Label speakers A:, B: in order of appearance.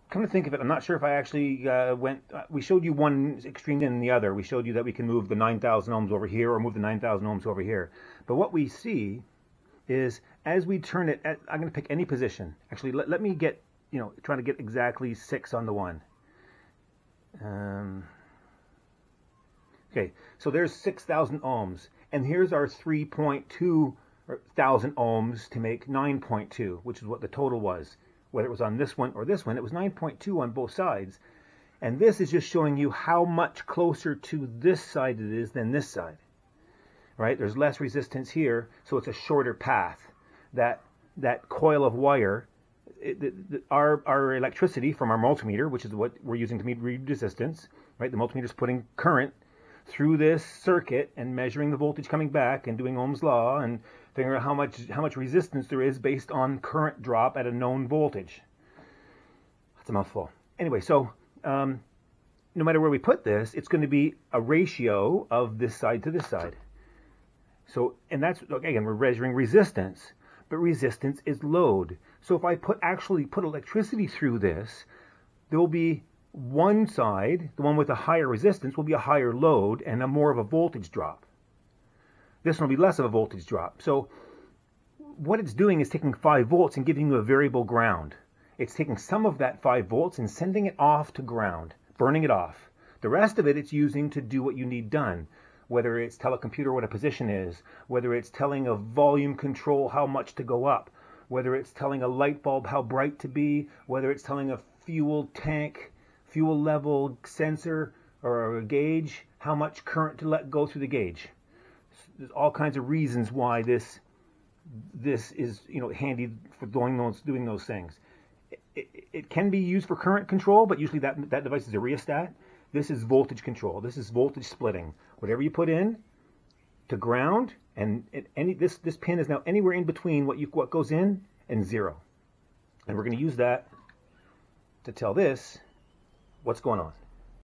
A: come to think of it, I'm not sure if I actually we showed you one extreme and the other. We showed you that we can move the 9,000 ohms over here or move the 9,000 ohms over here. But what we see is as we turn it, I'm going to pick any position. Actually, let me get, trying to get exactly 6 on the one. Okay, so there's 6,000 ohms. And here's our 3.2 thousand ohms to make 9.2, which is what the total was. Whether it was on this one or this one, it was 9.2 on both sides. And this is just showing you how much closer to this side it is than this side. Right? There's less resistance here, so it's a shorter path. That coil of wire, our electricity from our multimeter, which is what we're using to read resistance, right? The multimeter is putting current through this circuit and measuring the voltage coming back and doing Ohm's law and figuring out how much resistance there is based on current drop at a known voltage. That's a mouthful. Anyway, so no matter where we put this, it's going to be a ratio of this side to this side. So, and that's, again, we're measuring resistance, but resistance is load. So if I actually put electricity through this, there will be one side, the one with a higher resistance, will be a higher load and a more of a voltage drop. This one will be less of a voltage drop. So what it's doing is taking 5 volts and giving you a variable ground. It's taking some of that 5 volts and sending it off to ground, burning it off. The rest of it, it's using to do what you need done. Whether it's tell a computer what a position is, whether it's telling a volume control how much to go up, whether it's telling a light bulb how bright to be, whether it's telling a fuel tank, fuel level sensor or a gauge, how much current to let go through the gauge. There's all kinds of reasons why this is handy for doing those things. It can be used for current control, but usually that device is a rheostat. This is voltage control. This is voltage splitting. Whatever you put in to ground, and this pin is now anywhere in between what goes in and 0. And we're going to use that to tell this what's going on.